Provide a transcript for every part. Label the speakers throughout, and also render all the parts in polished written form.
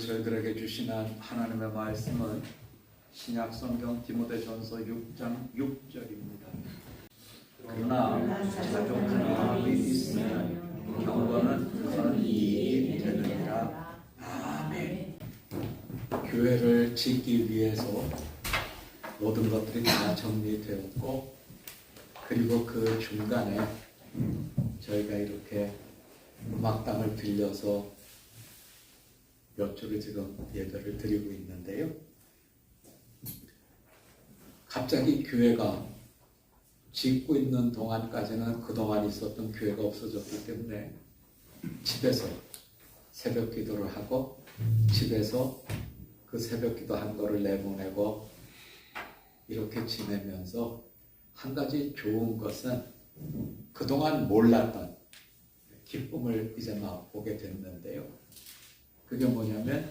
Speaker 1: 저희들에게 주시는 하나님의 말씀은 신약 성경 디모데전서 6장 6절입니다. 그러나 자존 하나님이 있으면 경건은 큰 이익이 되느니라. 아멘. 교회를 짓기 위해서 모든 것들이 다 정리되었고, 그리고 그 중간에 저희가 이렇게 음악당을 빌려서 몇 주를 지금 예배를 드리고 있는데요. 갑자기 교회가 짓고 있는 동안까지는 그동안 있었던 교회가 없어졌기 때문에 집에서 새벽 기도를 하고, 집에서 그 새벽 기도 한 거를 내보내고 이렇게 지내면서 한 가지 좋은 것은 그동안 몰랐던 기쁨을 이제 맛보게 됐는데요. 그게 뭐냐면,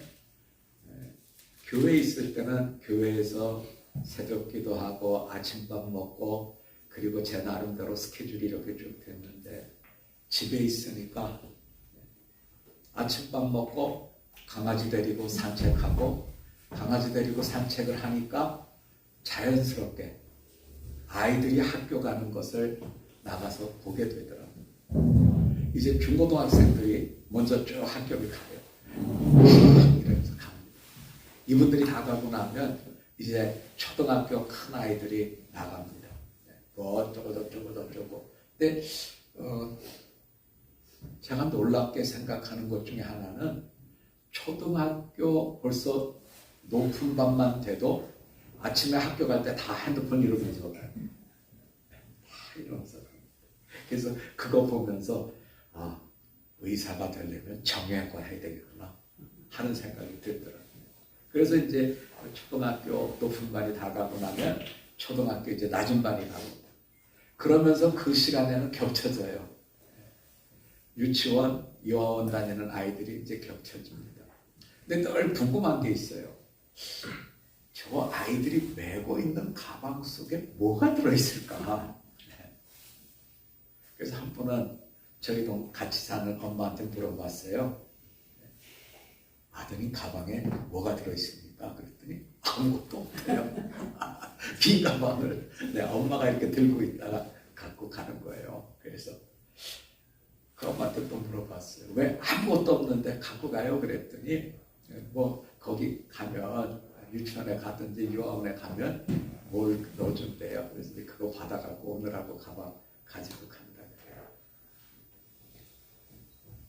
Speaker 1: 교회에 있을 때는 교회에서 새벽 기도하고 아침밥 먹고 그리고 제 나름대로 스케줄이 이렇게 쭉 됐는데, 집에 있으니까 아침밥 먹고 강아지 데리고 산책하고, 강아지 데리고 산책을 하니까 자연스럽게 아이들이 학교 가는 것을 나가서 보게 되더라고요. 이제 중고등학생들이 먼저 쭉 학교를 가요. 이러면서 갑니다. 이분들이 다 가고 나면 이제 초등학교 큰 아이들이 나갑니다. 어쩌고. 근데 제가 놀랍게 생각하는 것 중에 하나는, 초등학교 벌써 높은 반만 돼도 아침에 학교 갈 때 다 핸드폰 이러면서 가요. 다 이러면서 가요. 그래서 그거 보면서 의사가 되려면 정형외과 해야 되겠구나 하는 생각이 들더라고요. 그래서 이제 초등학교 높은 반이 다 가고 나면 초등학교 이제 낮은 반이 가고, 그러면서 그 시간에는 겹쳐져요. 유치원, 유아원 다니는 아이들이 이제 겹쳐집니다. 근데 늘 궁금한 게 있어요. 저 아이들이 메고 있는 가방 속에 뭐가 들어있을까? 그래서 한 번은 저희 같이 사는 엄마한테 물어봤어요. 아드님 가방에 뭐가 들어있습니까? 그랬더니 아무것도 없대요. 빈 가방을 엄마가 이렇게 들고 있다가 갖고 가는 거예요. 그래서 그 엄마한테 또 물어봤어요. 왜 아무것도 없는데 갖고 가요? 그랬더니 거기 가면, 유치원에 가든지 유아원에 가면 뭘 넣어준대요. 그래서 그거 받아갖고 오느라고 가방 가지고 간다 그래요.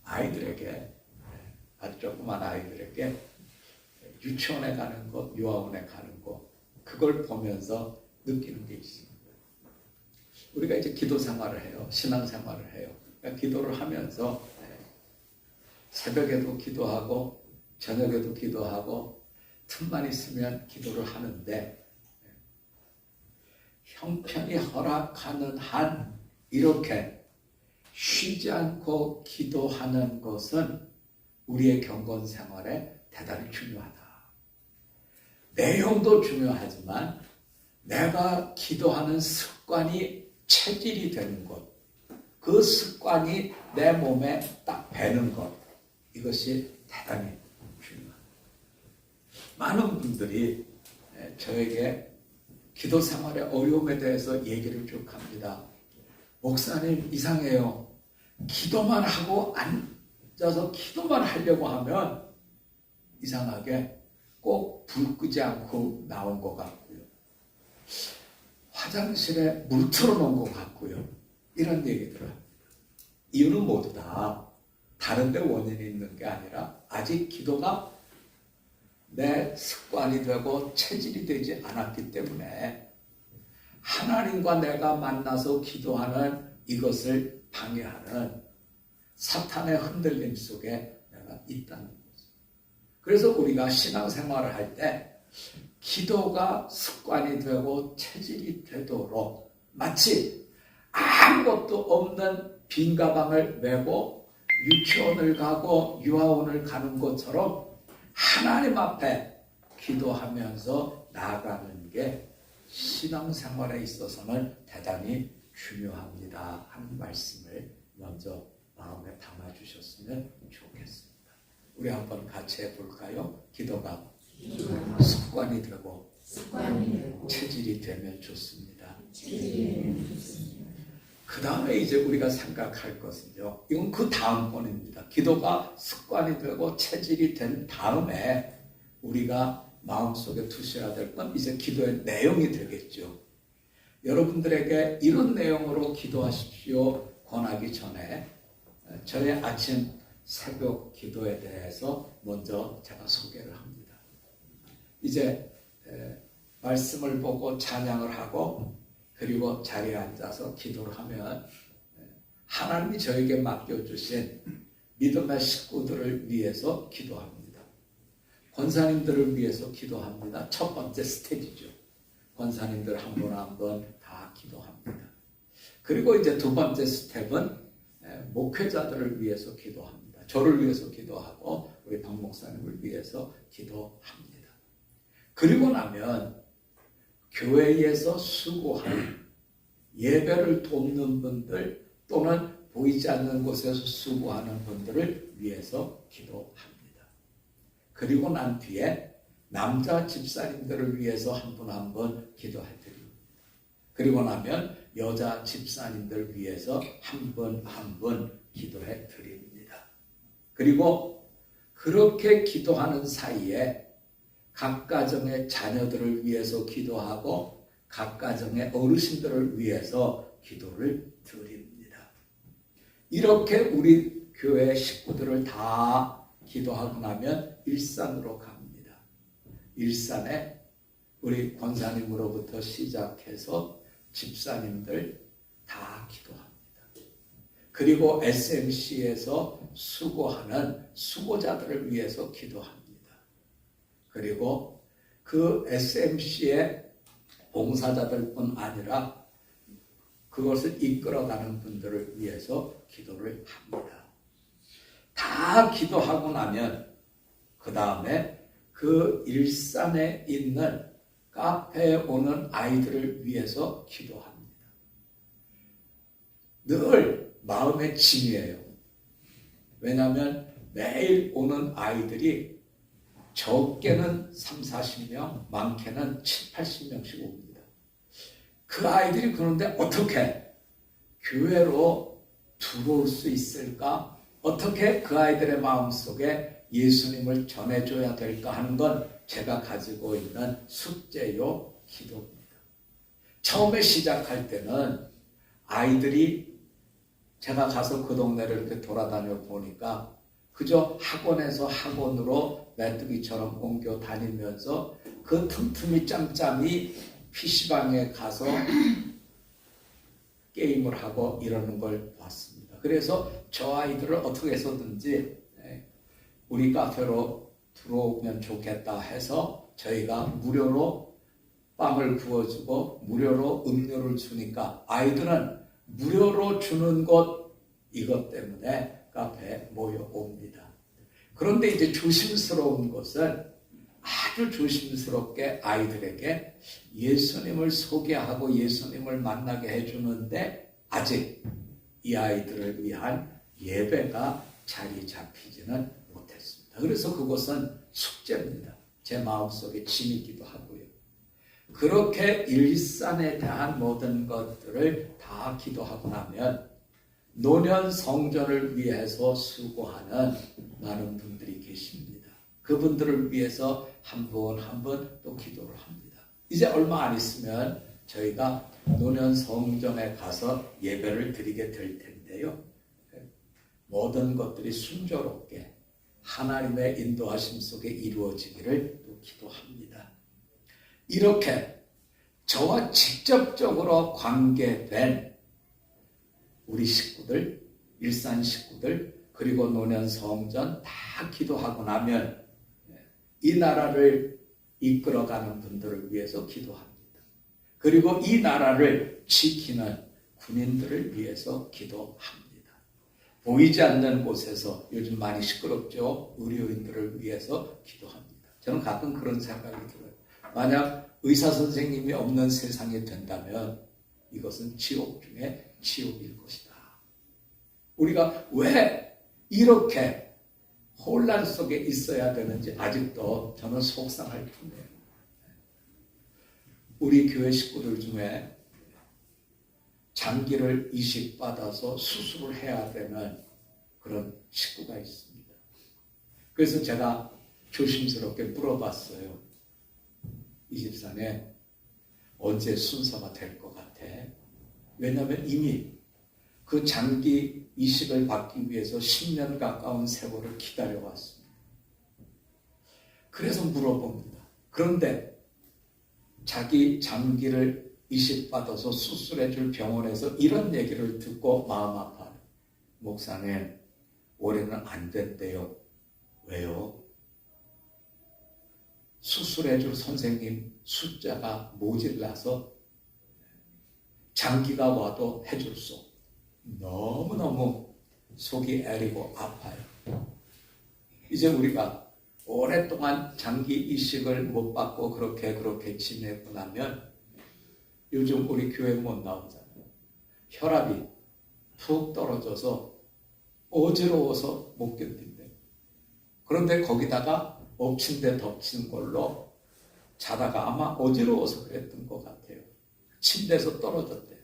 Speaker 1: 아이들에게, 아주 조그만 아이들에게 유치원에 가는 것, 유아원에 가는 것, 그걸 보면서 느끼는 게 있습니다. 우리가 이제 기도 생활을 해요. 신앙 생활을 해요. 그러니까 기도를 하면서 새벽에도 기도하고 저녁에도 기도하고 틈만 있으면 기도를 하는데, 형편이 허락하는 한 이렇게 쉬지 않고 기도하는 것은 우리의 경건 생활에 대단히 중요하다. 내용도 중요하지만 내가 기도하는 습관이 체질이 되는 것, 그 습관이 내 몸에 딱 배는 것, 이것이 대단히 중요합니다. 많은 분들이 저에게 기도 생활의 어려움에 대해서 얘기를 쭉 합니다. 목사님, 이상해요. 기도만 하고 앉아서 기도만 하려고 하면 이상하게 꼭 불 끄지 않고 나온 것 같고요. 화장실에 물 틀어놓은 것 같고요. 이런 얘기들을 합니다. 이유는 모두 다 다른 데 원인이 있는 게 아니라 아직 기도가 내 습관이 되고 체질이 되지 않았기 때문에 하나님과 내가 만나서 기도하는 이것을 방해하는 사탄의 흔들림 속에 내가 있다는 거죠. 그래서 우리가 신앙생활을 할 때 기도가 습관이 되고 체질이 되도록, 마치 아무것도 없는 빈 가방을 메고 유치원을 가고 유아원을 가는 것처럼 하나님 앞에 기도하면서 나아가는 게 신앙생활에 있어서는 대단히 중요합니다 하는 말씀을 먼저 마음에 담아주셨으면 좋겠습니다. 우리 한번 같이 해볼까요? 기도가 습관이 되고 체질이 되면 좋습니다. 그 다음에 이제 우리가 생각할 것은요, 이건 그 다음번입니다. 기도가 습관이 되고 체질이 된 다음에 우리가 마음속에 두셔야 될 건 이제 기도의 내용이 되겠죠. 여러분들에게 이런 내용으로 기도하십시오 권하기 전에 저의 아침 새벽 기도에 대해서 먼저 제가 소개를 합니다. 이제 말씀을 보고 찬양을 하고 그리고 자리에 앉아서 기도를 하면 하나님이 저에게 맡겨주신 믿음의 식구들을 위해서 기도합니다. 권사님들을 위해서 기도합니다. 첫 번째 스테이지죠. 권사님들 한 분 한 분 다 기도합니다. 그리고 이제 두 번째 스텝은 목회자들을 위해서 기도합니다. 저를 위해서 기도하고 우리 박 목사님을 위해서 기도합니다. 그리고 나면 교회에서 수고하는 예배를 돕는 분들 또는 보이지 않는 곳에서 수고하는 분들을 위해서 기도합니다. 그리고 난 뒤에 남자 집사님들을 위해서 한 분 한 분 기도해드립니다. 그리고 나면 여자 집사님들 위해서 한 분 한 분 기도해드립니다. 그리고 그렇게 기도하는 사이에 각 가정의 자녀들을 위해서 기도하고 각 가정의 어르신들을 위해서 기도를 드립니다. 이렇게 우리 교회 식구들을 다 기도하고 나면 일산으로 갑니다. 일산에 우리 권사님으로부터 시작해서 집사님들 다 기도합니다. 그리고 SMC에서 수고하는 수고자들을 위해서 기도합니다. 그리고 그 SMC의 봉사자들뿐 아니라 그것을 이끌어가는 분들을 위해서 기도를 합니다. 다 기도하고 나면 그 다음에 그 일산에 있는 카페에 오는 아이들을 위해서 기도합니다. 늘 마음의 짐이에요. 왜냐하면 매일 오는 아이들이 적게는 3, 40명, 많게는 7, 80명씩 옵니다. 그 아이들이 그런데 어떻게 교회로 들어올 수 있을까? 어떻게 그 아이들의 마음속에 예수님을 전해줘야 될까 하는 건 제가 가지고 있는 숙제요 기도입니다. 처음에 시작할 때는 아이들이 제가 가서 그 동네를 이렇게 돌아다녀 보니까 그저 학원에서 학원으로 메뚜기처럼 옮겨 다니면서 그 틈틈이 짬짬이 PC방에 가서 게임을 하고 이러는 걸 봤습니다. 그래서 저 아이들을 어떻게 해서든지 우리 카페로 들어오면 좋겠다 해서 저희가 무료로 빵을 구워주고 무료로 음료를 주니까 아이들은 무료로 주는 것 이것 때문에 카페에 모여옵니다. 그런데 이제 조심스러운 것은 아주 조심스럽게 아이들에게 예수님을 소개하고 예수님을 만나게 해주는데 아직 이 아이들을 위한 예배가 자리 잡히지는 못했습니다. 그래서 그것은 숙제입니다. 제 마음속에 짐이기도 하고요. 그렇게 일산에 대한 모든 것들을 다 기도하고 나면 노년 성전을 위해서 수고하는 많은 분들이 계십니다. 그분들을 위해서 한 분 한 분 또 기도를 합니다. 이제 얼마 안 있으면 저희가 노년 성전에 가서 예배를 드리게 될 텐데요. 모든 것들이 순조롭게 하나님의 인도하심 속에 이루어지기를 또 기도합니다. 이렇게 저와 직접적으로 관계된 우리 식구들, 일산 식구들, 그리고 노년 성전 다 기도하고 나면 이 나라를 이끌어가는 분들을 위해서 기도합니다. 그리고 이 나라를 지키는 군인들을 위해서 기도합니다. 보이지 않는 곳에서 요즘 많이 시끄럽죠. 의료인들을 위해서 기도합니다. 저는 가끔 그런 생각이 들어요. 만약 의사 선생님이 없는 세상이 된다면 이것은 지옥 중에 지옥일 것이다. 우리가 왜 이렇게 혼란 속에 있어야 되는지 아직도 저는 속상할 뿐이에요. 우리 교회 식구들 중에 장기를 이식받아서 수술을 해야 되는 그런 식구가 있습니다. 그래서 제가 조심스럽게 물어봤어요. 이 집사님, 언제 순서가 될 것 같아? 왜냐하면 이미 그 장기 이식을 받기 위해서 10년 가까운 세월을 기다려왔습니다. 그래서 물어봅니다. 그런데 자기 장기를 이식받아서 수술해줄 병원에서 이런 얘기를 듣고 마음 아파요. 목사님, 올해는 안 된대요. 왜요? 수술해줄 선생님 숫자가 모질라서 장기가 와도 해줄 수 없어요. 너무너무 속이 애리고 아파요. 이제 우리가 오랫동안 장기 이식을 못 받고 그렇게 지내고 나면 요즘 우리 교회 못 나오잖아요. 혈압이 푹 떨어져서 어지러워서 못 견딘대요. 그런데 거기다가 엎친 데 덮친 걸로 자다가 아마 어지러워서 그랬던 것 같아요. 침대에서 떨어졌대요.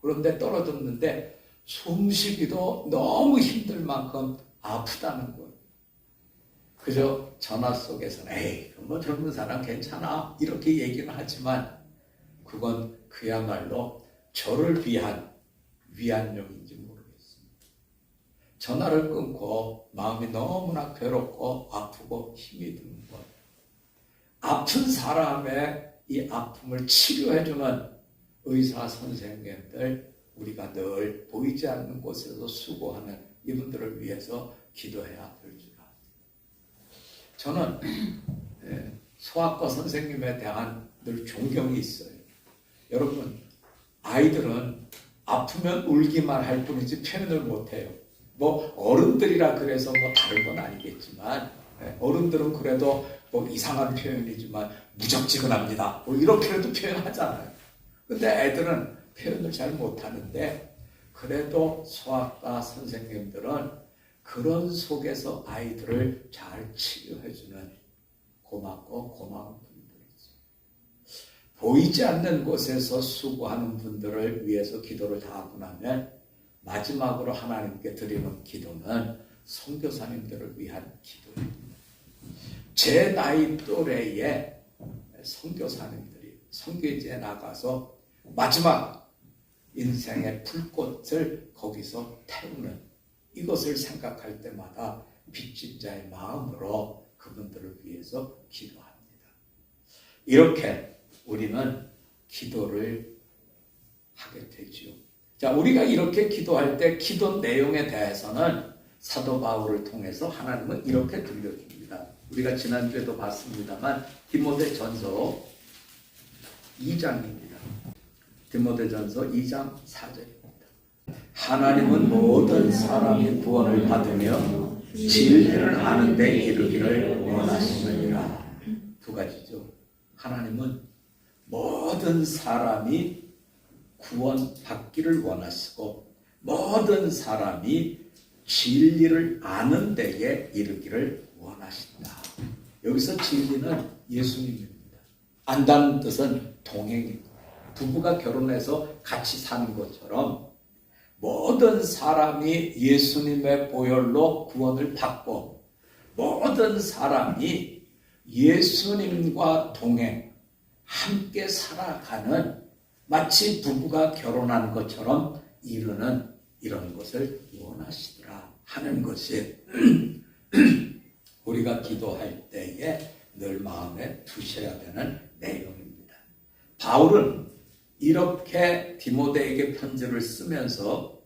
Speaker 1: 그런데 떨어졌는데 숨쉬기도 너무 힘들 만큼 아프다는 거예요. 그저 전화 속에서는 에이, 뭐 젊은 사람 괜찮아 이렇게 얘기는 하지만 그건 그야말로 저를 위한 위안용인지 모르겠습니다. 전화를 끊고 마음이 너무나 괴롭고 아프고 힘이 드는 것. 아픈 사람의 이 아픔을 치료해주는 의사 선생님들, 우리가 늘 보이지 않는 곳에서 수고하는 이분들을 위해서 기도해야 될 줄 압니다. 저는 소아과 선생님에 대한 늘 존경이 있어요. 여러분, 아이들은 아프면 울기만 할 뿐이지 표현을 못해요. 뭐 어른들이라 그래서 뭐 다른 건 아니겠지만 어른들은 그래도 뭐 이상한 표현이지만 무적지근합니다. 뭐 이렇게라도 표현하잖아요. 근데 애들은 표현을 잘 못하는데 그래도 소아과 선생님들은 그런 속에서 아이들을 잘 치료해주는 고맙고 고마운 분들이죠. 보이지 않는 곳에서 수고하는 분들을 위해서 기도를 다 하고 나면 마지막으로 하나님께 드리는 기도는 선교사님들을 위한 기도입니다. 제 나이 또래의 선교사님들이 선교지에 나가서 마지막 인생의 불꽃을 거기서 태우는 이것을 생각할 때마다 빚진 자의 마음으로 그분들을 위해서 기도합니다. 이렇게 우리는 기도를 하게 되지요. 자, 우리가 이렇게 기도할 때 기도 내용에 대해서는 사도 바울을 통해서 하나님은 이렇게 들려줍니다. 우리가 지난주에도 봤습니다만 디모데전서 2장입니다. 디모데전서 2장 4절입니다. 하나님은 모든 사람이 구원을 받으며 진리를 아는 데 이르기를 원하시느니라. 두 가지죠. 하나님은 모든 사람이 구원받기를 원하시고 모든 사람이 진리를 아는 데에 이르기를 원하신다. 여기서 진리는 예수님입니다. 안다는 뜻은 동행입니다. 부부가 결혼해서 같이 사는 것처럼 모든 사람이 예수님의 보혈로 구원을 받고 모든 사람이 예수님과 동행, 함께 살아가는 마치 부부가 결혼한 것처럼 이루는 이런 것을 원하시더라 하는 것이 우리가 기도할 때에 늘 마음에 두셔야 되는 내용입니다. 바울은 이렇게 디모데에게 편지를 쓰면서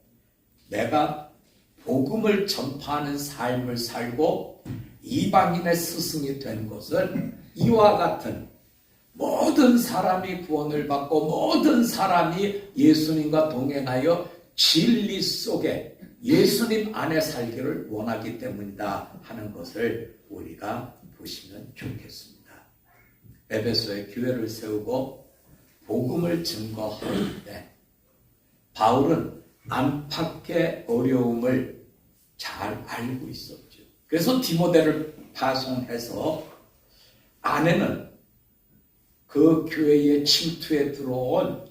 Speaker 1: 내가 복음을 전파하는 삶을 살고 이방인의 스승이 된 것을 이와 같은 모든 사람이 구원을 받고 모든 사람이 예수님과 동행하여 진리 속에 예수님 안에 살기를 원하기 때문이다 하는 것을 우리가 보시면 좋겠습니다. 에베소에 교회를 세우고 복음을 증거할 때 바울은 안팎의 어려움을 잘 알고 있었죠. 그래서 디모데를 파송해서 아내는 그 교회에 침투해 들어온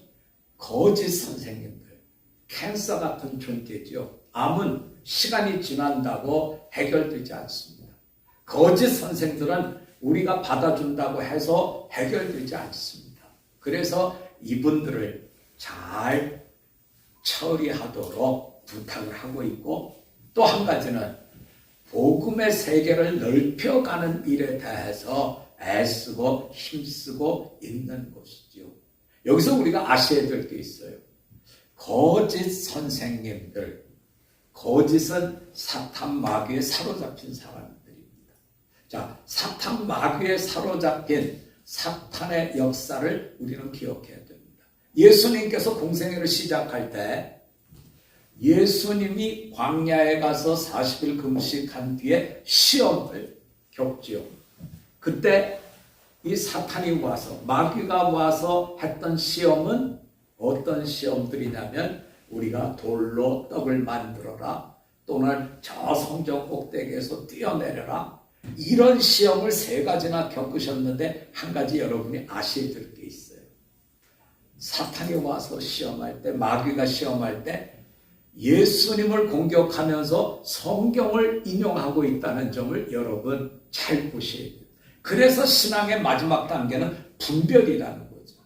Speaker 1: 거짓 선생님들, 캔서 같은 존재죠. 암은 시간이 지난다고 해결되지 않습니다. 거짓 선생들은 우리가 받아준다고 해서 해결되지 않습니다. 그래서 이분들을 잘 처리하도록 부탁을 하고 있고, 또 한 가지는 복음의 세계를 넓혀가는 일에 대해서 애쓰고 힘쓰고 있는 것이죠. 여기서 우리가 아셔야 될 게 있어요. 거짓 선생님들, 거짓은 사탄 마귀에 사로잡힌 사람들입니다. 자, 사탄 마귀에 사로잡힌 사탄의 역사를 우리는 기억해야 됩니다. 예수님께서 공생애를 시작할 때 예수님이 광야에 가서 40일 금식한 뒤에 시험을 겪지요. 그때 이 사탄이 와서, 마귀가 와서 했던 시험은 어떤 시험들이냐면, 우리가 돌로 떡을 만들어라, 또는 저 성전 꼭대기에서 뛰어내려라, 이런 시험을 3가지나 겪으셨는데, 한 가지 여러분이 아셔야 될 게 있어요. 사탄이 와서 시험할 때, 마귀가 시험할 때 예수님을 공격하면서 성경을 인용하고 있다는 점을 여러분 잘 보셔야 돼요. 그래서 신앙의 마지막 단계는 분별이라는 거죠.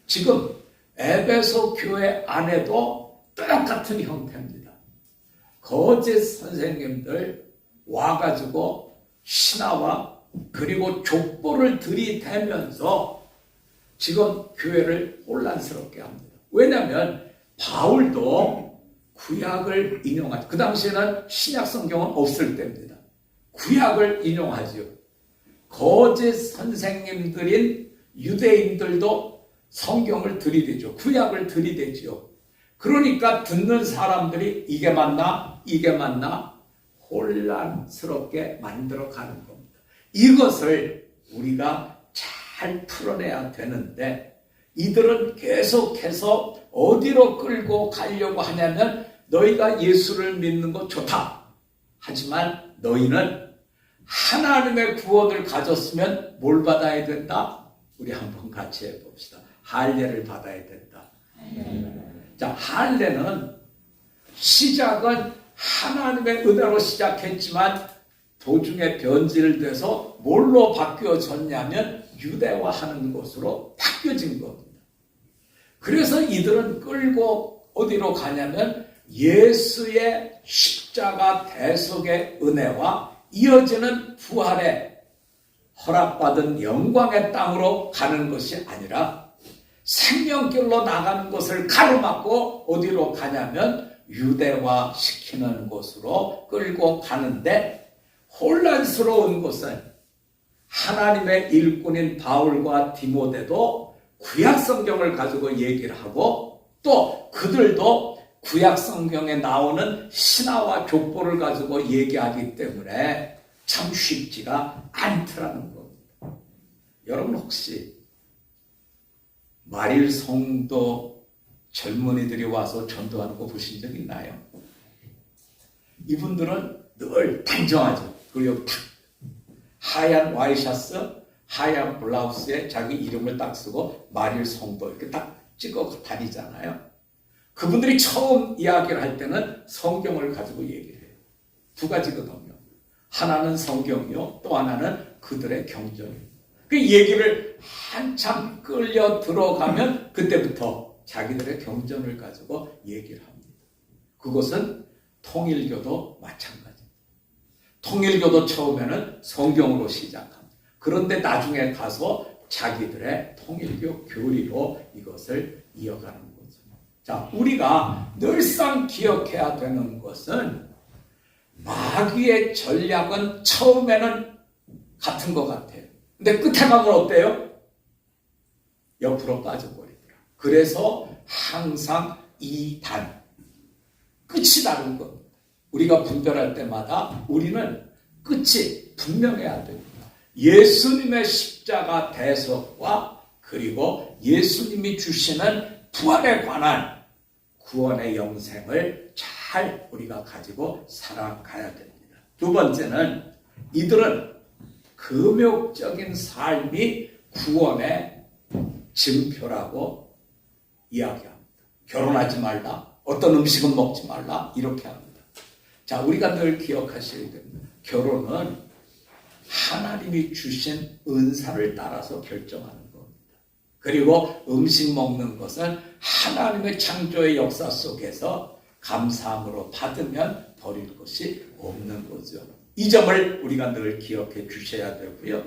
Speaker 1: 지금 에베소 교회 안에도 똑같은 형태입니다. 거짓 선생님들 와가지고 신화와 그리고 족보를 들이대면서 지금 교회를 혼란스럽게 합니다. 왜냐하면 바울도 구약을 인용하죠. 그 당시에는 신약 성경은 없을 때입니다. 구약을 인용하죠. 거짓 선생님들인 유대인들도 성경을 들이대죠. 구약을 들이대죠. 그러니까 듣는 사람들이 이게 맞나? 이게 맞나? 혼란스럽게 만들어가는 겁니다. 이것을 우리가 잘 풀어내야 되는데, 이들은 계속해서 어디로 끌고 가려고 하냐면, 너희가 예수를 믿는 거 좋다. 하지만 너희는 하나님의 구원을 가졌으면 뭘 받아야 된다? 우리 한번 같이 해봅시다. 할례를 받아야 된다. 자, 할례는 시작은 하나님의 은혜로 시작했지만 도중에 변질돼서 뭘로 바뀌어졌냐면 유대화하는 것으로 바뀌어진 겁니다. 그래서 이들은 끌고 어디로 가냐면 예수의 십자가 대속의 은혜와 이어지는 부활의 허락받은 영광의 땅으로 가는 것이 아니라 생명길로 나가는 것을 가로막고 어디로 가냐면 유대화시키는 곳으로 끌고 가는데, 혼란스러운 것은 하나님의 일꾼인 바울과 디모데도 구약 성경을 가지고 얘기를 하고, 또 그들도 구약 성경에 나오는 신화와 족보를 가지고 얘기하기 때문에 참 쉽지가 않더라는 겁니다. 여러분 혹시 말일 성도 젊은이들이 와서 전도하는 거 보신 적 있나요? 이분들은 늘 단정하죠. 그리고 탁 하얀 와이셔츠, 하얀 블라우스에 자기 이름을 딱 쓰고 말일 성도 이렇게 딱 찍어 다니잖아요. 그분들이 처음 이야기를 할 때는 성경을 가지고 얘기를 해요. 2가지거든요. 하나는 성경이요, 또 하나는 그들의 경전이에요. 그 얘기를 한참 끌려 들어가면 그때부터 자기들의 경전을 가지고 얘기를 합니다. 그것은 통일교도 마찬가지입니다. 통일교도 처음에는 성경으로 시작합니다. 그런데 나중에 가서 자기들의 통일교 교리로 이것을 이어가는 거죠. 자, 우리가 늘상 기억해야 되는 것은 마귀의 전략은 처음에는 같은 것 같아요. 근데 끝에 가면 어때요? 옆으로 빠져버리더라. 그래서 항상 2단, 끝이 다른 겁니다. 우리가 분별할 때마다 우리는 끝이 분명해야 됩니다. 예수님의 십자가 대속과 그리고 예수님이 주시는 부활에 관한 구원의 영생을 잘 우리가 가지고 살아가야 됩니다. 두 번째는 이들은 금욕적인 삶이 구원의 증표라고 이야기합니다. 결혼하지 말라, 어떤 음식은 먹지 말라, 이렇게 합니다. 자, 우리가 늘 기억하셔야 됩니다. 결혼은 하나님이 주신 은사를 따라서 결정하는 겁니다. 그리고 음식 먹는 것은 하나님의 창조의 역사 속에서 감사함으로 받으면 버릴 것이 없는 거죠. 이 점을 우리가 늘 기억해 주셔야 되고요.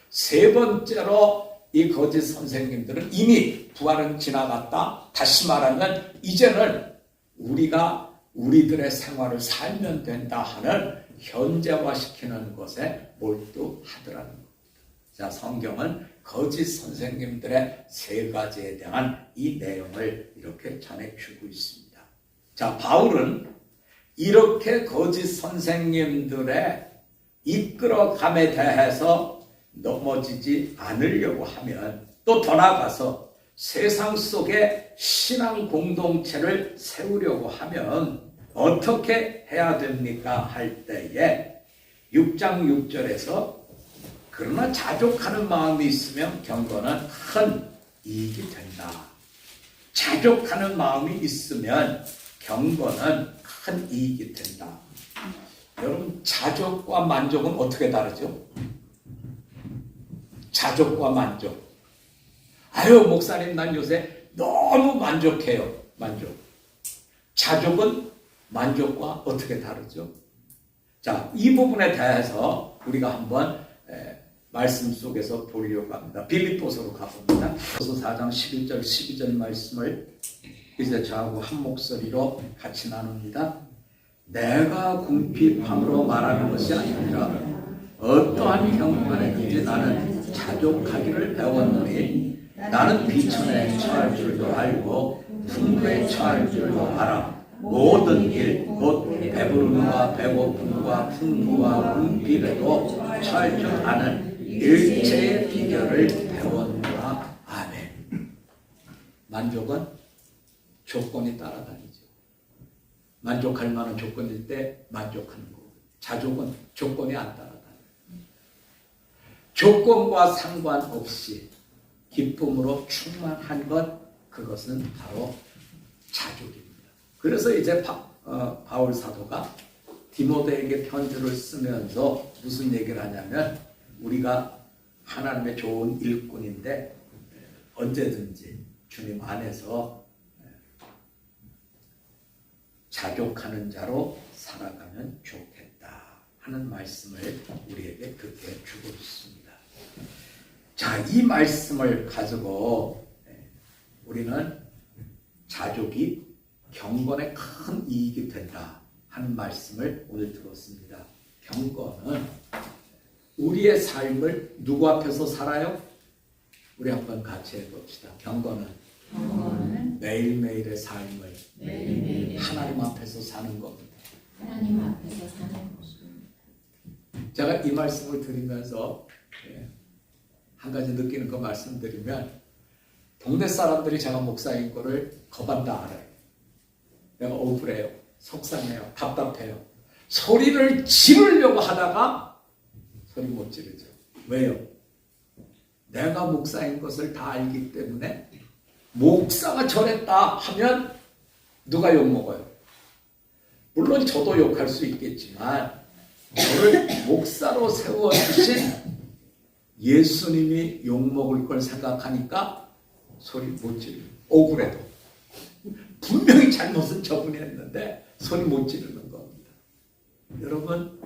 Speaker 1: 세 번째로 이 거짓 선생님들은 이미 부활은 지나갔다. 다시 말하면 이제는 우리가 우리들의 생활을 살면 된다 하는 현재화시키는 것에 몰두하더라는 겁니다. 자, 성경은 거짓 선생님들의 세 가지에 대한 이 내용을 이렇게 전해주고 있습니다. 자, 바울은 이렇게 거짓 선생님들의 이끌어감에 대해서 넘어지지 않으려고 하면, 또 더 나아가서 세상 속에 신앙 공동체를 세우려고 하면 어떻게 해야 됩니까? 할 때에 6장 6절에서 그러나 자족하는 마음이 있으면 경건은 큰 이익이 된다. 자족하는 마음이 있으면 경건은 큰 이익이 된다. 여러분, 자족과 만족은 어떻게 다르죠? 자족과 만족. 아유, 목사님, 난 요새 너무 만족해요. 만족. 자족은 만족과 어떻게 다르죠? 자, 이 부분에 대해서 우리가 한번 말씀 속에서 보려고 합니다. 빌립보서로 가봅니다. 빌립보서 4장 11절 12절 말씀을 이제 저하고 한 목소리로 같이 나눕니다. 내가 궁핍함으로 말하는 것이 아니라 어떠한 경판에든지 나는 자족하기를 배웠노니 나는 비천에 처할 줄도 알고 풍부에 처할 줄도 알아. 모든 일, 곧 배부름과 배고픔과 풍부와 궁핍에도 처할 줄 아는 일체의 비결을 배웠노라. 아멘. 만족은 조건이 따라다니죠. 만족할 만한 조건일 때 만족하는 거고, 자족은 조건이 안 따라다녀요. 조건과 상관없이 기쁨으로 충만한 것, 그것은 바로 자족입니다. 그래서 이제 바울 사도가 디모데에게 편지를 쓰면서 무슨 얘기를 하냐면, 우리가 하나님의 좋은 일꾼인데 언제든지 주님 안에서 자족하는 자로 살아가면 좋겠다 하는 말씀을 우리에게 그렇게 주고 있습니다. 자, 이 말씀을 가지고 우리는 자족이 경건에 큰 이익이 된다 하는 말씀을 오늘 들었습니다. 경건은 우리의 삶을 누구 앞에서 살아요? 우리 한번 같이 해봅시다. 경건은 매일매일의 삶을 하나님 앞에서 사는 겁니다.
Speaker 2: 하나님 앞에서 사는 것입니다.
Speaker 1: 제가 이 말씀을 드리면서 한 가지 느끼는 거 말씀드리면, 동네 사람들이 제가 목사인 거를 거반 다 알아요. 내가 억울해요. 속상해요. 답답해요. 소리를 지르려고 하다가 소리 못 지르죠. 왜요? 내가 목사인 것을 다 알기 때문에 목사가 저랬다 하면 누가 욕먹어요? 물론 저도 욕할 수 있겠지만 저를 목사로 세워주신 예수님이 욕먹을 걸 생각하니까 소리 못 지르요. 억울해도. 분명히 잘못은 저분이 했는데 소리 못 지르는 겁니다. 여러분,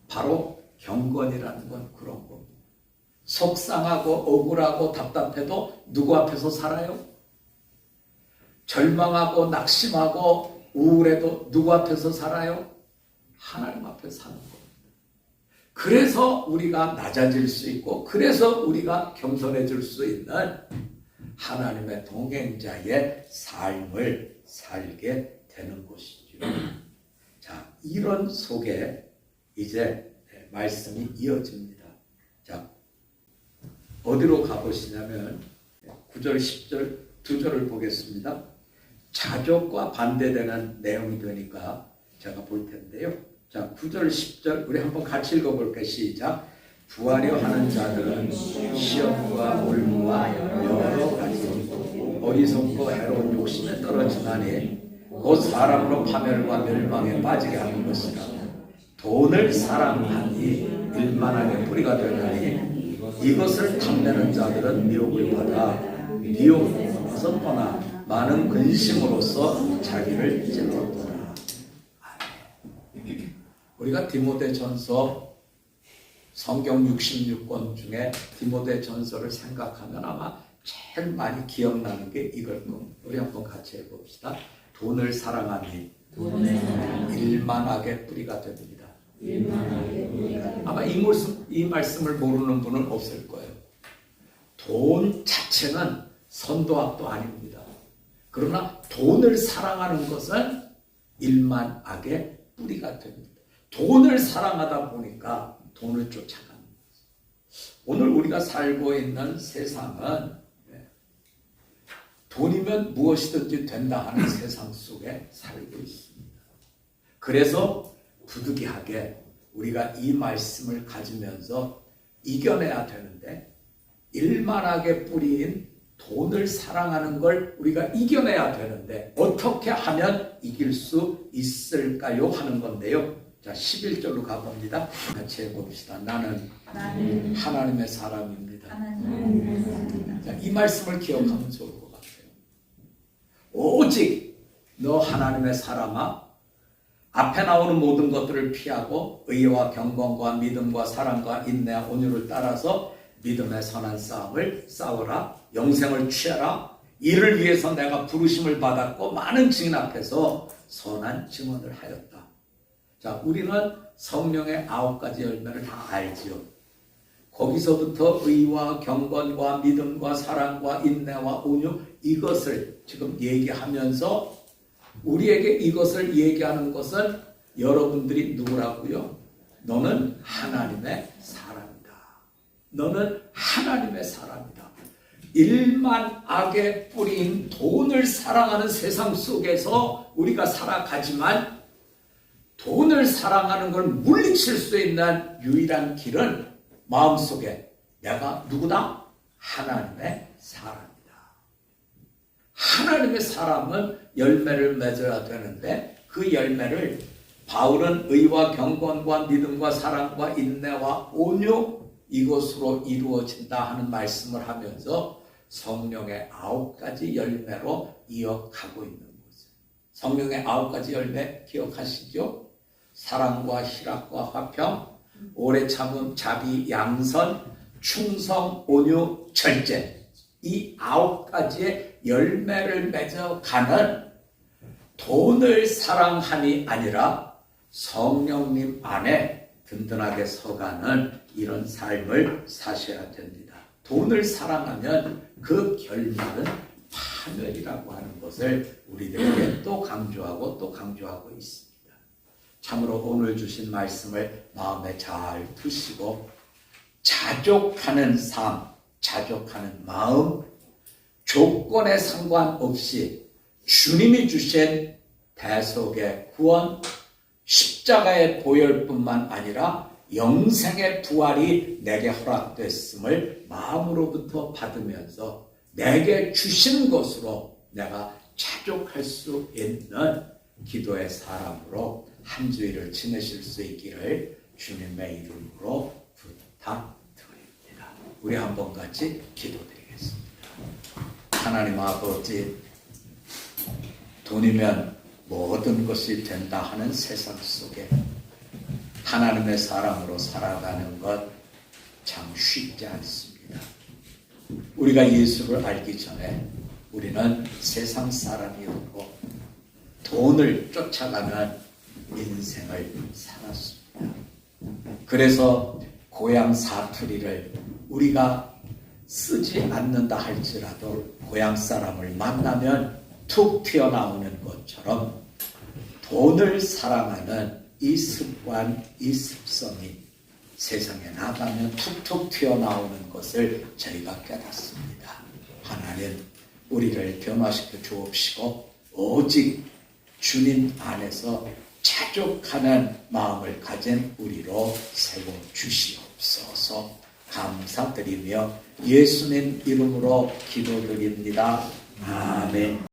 Speaker 1: 바로 경건이라는 건 그런 겁니다. 속상하고 억울하고 답답해도 누구 앞에서 살아요? 절망하고 낙심하고 우울해도 누구 앞에서 살아요? 하나님 앞에 사는 겁니다. 그래서 우리가 낮아질 수 있고, 그래서 우리가 겸손해질 수 있는 하나님의 동행자의 삶을 살게 되는 것이죠. 자, 이런 속에 이제 말씀이 이어집니다. 자, 어디로 가보시냐면 9절, 10절 두 절을 보겠습니다. 자족과 반대되는 내용이 되니까 제가 볼 텐데요. 자, 9절, 10절 우리 한번 같이 읽어볼게요. 시작. 부하려 하는 자들은 시험과 올무와 여러 가지 어리석고 해로운 욕심에 떨어지나니 곧 사람으로 파멸과 멸망에 빠지게 하는 것이라. 돈을 사랑하니 일만하게 뿌리가 되나니 이것을 탐내는 자들은 미혹을 받아 미혹에서 떠나 많은 근심으로써 자기를 찔렀더라. 우리가 디모데전서 성경 66권 중에 디모데전서를 생각하면 아마 제일 많이 기억나는 게 이걸 겁니다. 우리 한번 같이 해봅시다. 돈을 사랑하니 일만하게 뿌리가 됩니다. 아마 이 말씀을 모르는 분은 없을 거예요. 돈 자체는 선도학도 아닙니다. 그러나 돈을 사랑하는 것은 일만하게 뿌리가 됩니다. 돈을 사랑하다 보니까 돈을 쫓아가는 거죠. 오늘 우리가 살고 있는 세상은 돈이면 무엇이든지 된다 하는 세상 속에 살고 있습니다. 그래서 부득이하게 우리가 이 말씀을 가지면서 이겨내야 되는데 일만하게 뿌린 돈을 사랑하는 걸 우리가 이겨내야 되는데 어떻게 하면 이길 수 있을까요? 하는 건데요. 자, 11절로 가봅니다. 같이 해봅시다. 나는 하나님의 사람입니다. 자, 이 말씀을 기억하면 좋을 것 같아요. 오직 너 하나님의 사람아, 앞에 나오는 모든 것들을 피하고 의와 경건과 믿음과 사랑과 인내와 온유를 따라서 믿음의 선한 싸움을 싸우라. 영생을 취하라. 이를 위해서 내가 부르심을 받았고 많은 증인 앞에서 선한 증언을 하였다. 자, 우리는 성령의 9가지 열매를 다 알지요. 거기서부터 의와 경건과 믿음과 사랑과 인내와 온유, 이것을 지금 얘기하면서 우리에게 이것을 얘기하는 것은 여러분들이 누구라고요? 너는 하나님의 사람이다. 너는 하나님의 사람이다. 일만 악에 뿌린 돈을 사랑하는 세상 속에서 우리가 살아가지만 돈을 사랑하는 걸 물리칠 수 있는 유일한 길은 마음속에 내가 누구다? 하나님의 사람이다. 하나님의 사람은 열매를 맺어야 되는데 그 열매를 바울은 의와 경건과 믿음과 사랑과 인내와 온유 이것으로 이루어진다 하는 말씀을 하면서 성령의 9가지 열매로 이어가고 있는 거죠. 성령의 9가지 열매 기억하시죠? 사랑과 희락과 화평, 오래 참음, 자비, 양선, 충성, 온유, 절제. 이 9가지의 열매를 맺어가는 돈을 사랑함이 아니라 성령님 안에 든든하게 서가는 이런 삶을 사셔야 됩니다. 돈을 사랑하면 그 결말은 파멸이라고 하는 것을 우리들에게 또 강조하고 또 강조하고 있습니다. 참으로 오늘 주신 말씀을 마음에 잘 두시고 자족하는 삶, 자족하는 마음, 조건에 상관없이 주님이 주신 대속의 구원, 십자가의 보혈뿐만 아니라 영생의 부활이 내게 허락됐음을 마음으로부터 받으면서 내게 주신 것으로 내가 자족할 수 있는 기도의 사람으로 한 주일을 지내실 수 있기를 주님의 이름으로 부탁드립니다. 우리 한번 같이 기도드리겠습니다. 하나님 아버지, 돈이면 모든 것이 된다 하는 세상 속에 하나님의 사람으로 살아가는 것 참 쉽지 않습니다. 우리가 예수를 알기 전에 우리는 세상 사람이었고 돈을 쫓아가는 인생을 살았습니다. 그래서 고향 사투리를 우리가 쓰지 않는다 할지라도 고향 사람을 만나면 툭 튀어나오는 것처럼 돈을 사랑하는 이 습관, 이 습성이 세상에 나가면 툭툭 튀어나오는 것을 저희가 깨닫습니다. 하나님, 우리를 변화시켜 주옵시고 오직 주님 안에서 자족하는 마음을 가진 우리로 세워주시옵소서. 감사드리며 예수님 이름으로 기도드립니다. 아멘.